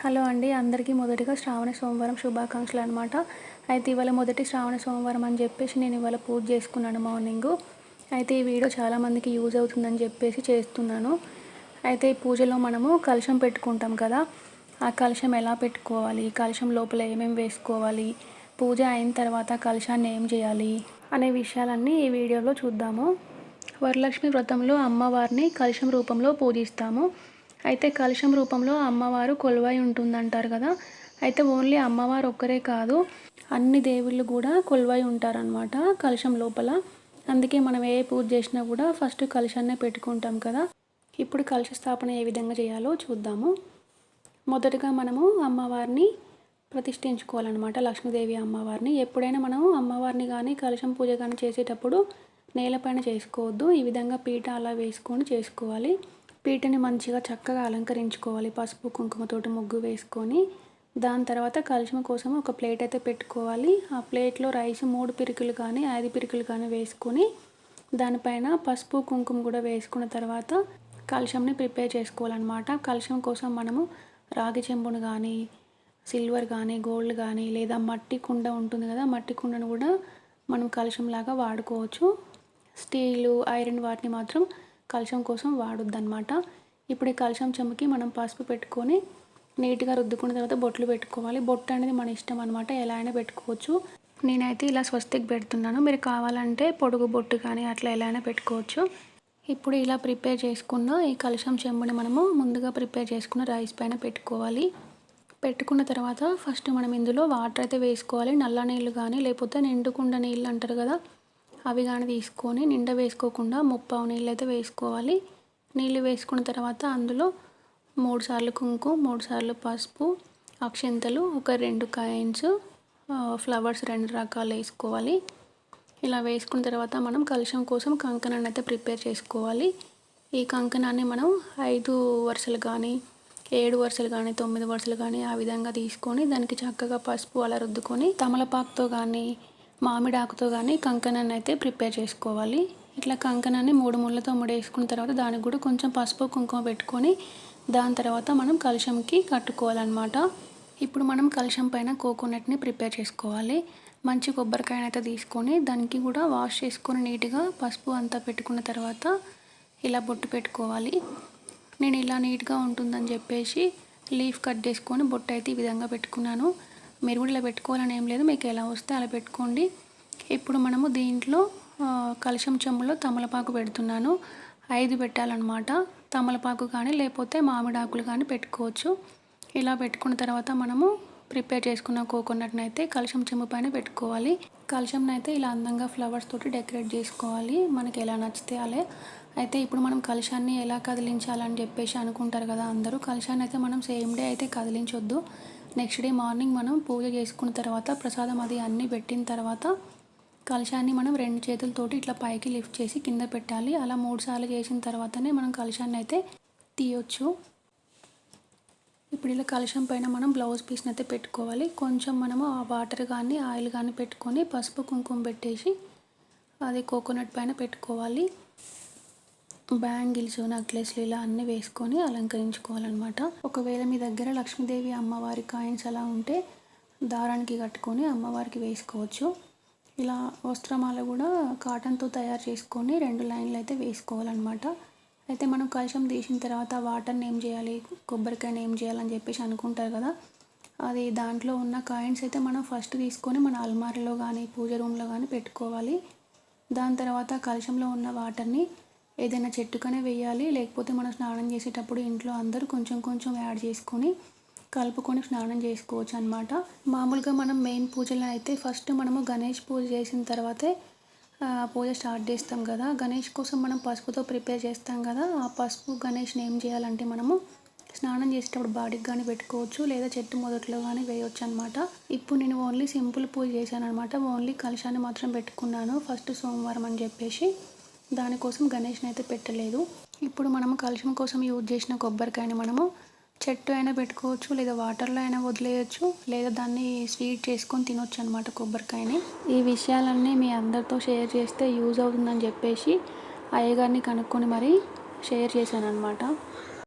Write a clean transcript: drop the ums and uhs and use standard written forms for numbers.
Hello అండి, అందరికీ మొదటిగా శ్రావణ సోమవారం శుభాకాంక్షలు అనమాట. అయితే ఇవాళ మొదటి శ్రావణ సోమవారం అని చెప్పేసి నేను ఇవాళ పూజ చేసుకున్నాను మార్నింగు. అయితే ఈ వీడియో చాలామందికి యూజ్ అవుతుందని చెప్పేసి చేస్తున్నాను. అయితే ఈ పూజలో మనము కలశం పెట్టుకుంటాం కదా, ఆ కలశం ఎలా పెట్టుకోవాలి, కలశం లోపల ఏమేమి వేసుకోవాలి, పూజ అయిన తర్వాత కలశాన్ని ఏం చేయాలి అనే విషయాలన్నీ ఈ వీడియోలో చూద్దాము. వరలక్ష్మి వ్రతంలో అమ్మవారిని కలశం రూపంలో పూజిస్తాము. అయితే కలశం రూపంలో అమ్మవారు కొలువై ఉంటుందంటారు కదా. అయితే ఓన్లీ అమ్మవారు ఒక్కరే కాదు, అన్ని దేవుళ్ళు కూడా కొలువై ఉంటారనమాట కలశం లోపల. అందుకే మనం ఏ పూజ చేసినా కూడా ఫస్ట్ కలశాన్నే పెట్టుకుంటాం కదా. ఇప్పుడు కలశ స్థాపన ఏ విధంగా చేయాలో చూద్దాము. మొదటగా మనము అమ్మవారిని ప్రతిష్ఠించుకోవాలన్నమాట, లక్ష్మీదేవి అమ్మవారిని. ఎప్పుడైనా మనము అమ్మవారిని కానీ కలశం పూజ కానీ చేసేటప్పుడు నేలపైన చేసుకోవద్దు. ఈ విధంగా పీట అలా వేసుకొని చేసుకోవాలి. పీటని మంచిగా చక్కగా అలంకరించుకోవాలి, పసుపు కుంకుమతోటి ముగ్గు వేసుకొని. దాని తర్వాత కలశం కోసం ఒక ప్లేట్ అయితే పెట్టుకోవాలి. ఆ ప్లేట్లో రైస్ 3 పిరికిలు కానీ 5 పిరికిలు కానీ వేసుకొని దానిపైన పసుపు కుంకుమ కూడా వేసుకున్న తర్వాత కలశంని ప్రిపేర్ చేసుకోవాలన్నమాట. కలశం కోసం మనము రాగి చెంబును కానీ, సిల్వర్ కానీ, గోల్డ్ కానీ, లేదా మట్టి కుండ ఉంటుంది కదా, మట్టి కుండను కూడా మనం కలశంలాగా వాడుకోవచ్చు. స్టీలు, ఐరన్ వాటిని మాత్రం కలశం కోసం వాడొద్దన్నమాట. ఇప్పుడు ఈ కలశం చెంబుకి మనం పసుపు పెట్టుకొని నీట్గా రుద్దుకున్న తర్వాత బొట్లు పెట్టుకోవాలి. బొట్టు అనేది మన ఇష్టం అనమాట, ఎలా అయినా పెట్టుకోవచ్చు. నేనైతే ఇలా స్వస్తిక్ పెడుతున్నాను, మీరు కావాలంటే పొడుగు బొట్టు కానీ అట్లా ఎలా అయినా పెట్టుకోవచ్చు. ఇప్పుడు ఇలా ప్రిపేర్ చేసుకున్న ఈ కలశం చెంబుని మనము ముందుగా ప్రిపేర్ చేసుకున్న రైస్ పైన పెట్టుకోవాలి. పెట్టుకున్న తర్వాత ఫస్ట్ మనం ఇందులో వాటర్ అయితే వేసుకోవాలి. నల్ల నీళ్ళు కానీ లేకపోతే నిండుకుండ నీళ్ళు అంటారు కదా, అవి కానీ తీసుకొని నిండా వేసుకోకుండా 3 నీళ్ళు అయితే వేసుకోవాలి. నీళ్ళు వేసుకున్న తర్వాత అందులో 3 సార్లు కుంకుమ, 3 సార్లు పసుపు, అక్షంతలు, ఒక 2 కాయిన్స్, ఫ్లవర్స్ 2 రకాలు వేసుకోవాలి. ఇలా వేసుకున్న తర్వాత మనం కలశం కోసం కంకణాన్ని అయితే ప్రిపేర్ చేసుకోవాలి. ఈ కంకణాన్ని మనం 5 వరుసలు కానీ 7 వరుసలు కానీ 9 వరుసలు కానీ ఆ విధంగా తీసుకొని దానికి చక్కగా పసుపు అలా రుద్దుకొని తమలపాకుతో కానీ మామిడాకుతో కానీ కంకణాన్ని అయితే ప్రిపేర్ చేసుకోవాలి. ఇట్లా కంకణాన్ని 3 ముళ్ళతో ముడేసుకున్న తర్వాత దానికి కూడా కొంచెం పసుపు కుంకుమ పెట్టుకొని దాని తర్వాత మనం కలశంకి కట్టుకోవాలన్నమాట. ఇప్పుడు మనం కలశం పైన కోకోనట్ని ప్రిపేర్ చేసుకోవాలి. మంచి కొబ్బరికాయని అయితే తీసుకొని దానికి కూడా వాష్ చేసుకొని నీట్గా పసుపు అంతా పెట్టుకున్న తర్వాత ఇలా బొట్టు పెట్టుకోవాలి. నేను ఇలా నీట్గా ఉంటుందని చెప్పేసి లీఫ్ కట్ చేసుకొని బొట్టు అయితే ఈ విధంగా పెట్టుకున్నాను. మీరు కూడా ఇలా పెట్టుకోవాలని ఏం లేదు, మీకు ఎలా వస్తే అలా పెట్టుకోండి. ఇప్పుడు మనము దీంట్లో కలశం చెంబులో తమలపాకు పెడుతున్నాను. 5 పెట్టాలన్నమాట. తమలపాకు కానీ లేకపోతే మామిడాకులు కానీ పెట్టుకోవచ్చు. ఇలా పెట్టుకున్న తర్వాత మనము ప్రిపేర్ చేసుకున్న కోకోనట్ని అయితే కలశం చెంబు పైన పెట్టుకోవాలి. కలశంని అయితే ఇలా అందంగా ఫ్లవర్స్ తోటి డెకరేట్ చేసుకోవాలి, మనకి ఎలా నచ్చితే అలా. అయితే ఇప్పుడు మనం కలశాన్ని ఎలా కదిలించాలని చెప్పేసి అనుకుంటారు కదా అందరూ. కలశాన్ని అయితే మనం సేమ్ డే అయితే కదిలించొద్దు. నెక్స్ట్ డే మార్నింగ్ మనం పూజ చేసుకున్న తర్వాత ప్రసాదం అది అన్నీ పెట్టిన తర్వాత కలశాన్ని మనం 2 చేతులతోటి ఇట్లా పైకి లిఫ్ట్ చేసి కింద పెట్టాలి. అలా 3 సార్లు చేసిన తర్వాతనే మనం కలశాన్ని అయితే తీయొచ్చు. ఇప్పుడు ఇలా కలశం పైన మనం బ్లౌజ్ పీస్ని అయితే పెట్టుకోవాలి. కొంచెం మనము ఆ వాటర్ కానీ ఆయిల్ కానీ పెట్టుకొని పసుపు కుంకుమ పెట్టేసి అది కోకోనట్ పైన పెట్టుకోవాలి. బ్యాంగిల్స్, నెక్లెస్లు ఇలా అన్నీ వేసుకొని అలంకరించుకోవాలన్నమాట. ఒకవేళ మీ దగ్గర లక్ష్మీదేవి అమ్మవారి కాయిన్స్ అలా ఉంటే దారానికి కట్టుకొని అమ్మవారికి వేసుకోవచ్చు. ఇలా వస్త్రమాల కూడా కాటన్తో తయారు చేసుకొని 2 లైన్లు అయితే వేసుకోవాలన్నమాట. అయితే మనం కలశం తీసిన తర్వాత వాటర్ని ఏం చేయాలి, కొబ్బరికాయని ఏం చేయాలని చెప్పేసి అనుకుంటారు కదా, అది దాంట్లో ఉన్న కాయిన్స్ అయితే మనం ఫస్ట్ తీసుకొని మన అల్మారీలో కానీ పూజ రూమ్లో కానీ పెట్టుకోవాలి. దాని తర్వాత కలశంలో ఉన్న వాటర్ని ఏదైనా చెట్టుకనే వేయాలి, లేకపోతే మనం స్నానం చేసేటప్పుడు ఇంట్లో అందరూ కొంచెం కొంచెం యాడ్ చేసుకొని కలుపుకొని స్నానం చేసుకోవచ్చు అనమాట. మామూలుగా మనం మెయిన్ పూజలో అయితే ఫస్ట్ మనము గణేష్ పూజ చేసిన తర్వాతే పూజ స్టార్ట్ చేస్తాం కదా. గణేష్ కోసం మనం పసుపుతో ప్రిపేర్ చేస్తాం కదా, ఆ పసుపు గణేష్ని ఏం చేయాలంటే మనము స్నానం చేసేటప్పుడు బాడీకి కానీ పెట్టుకోవచ్చు, లేదా చెట్టు మొదట్లో కానీ వేయవచ్చు అనమాట. ఇప్పుడు నేను ఓన్లీ సింపుల్ పూజ చేశాను అనమాట. ఓన్లీ కలశాన్ని మాత్రం పెట్టుకున్నాను ఫస్ట్ సోమవారం అని చెప్పేసి, దానికోసం గణేష్ని అయితే పెట్టలేదు. ఇప్పుడు మనము కలశం కోసం యూజ్ చేసిన కొబ్బరికాయని మనము చెట్టు అయినా పెట్టుకోవచ్చు, లేదా వాటర్లో అయినా వదిలేయచ్చు, లేదా దాన్ని స్వీట్ చేసుకొని తినొచ్చు అనమాట కొబ్బరికాయని. ఈ విషయాలన్నీ మీ అందరితో షేర్ చేస్తే యూజ్ అవుతుందని చెప్పేసి అయ్యగారిని కనుక్కొని మరీ షేర్ చేశాను అనమాట.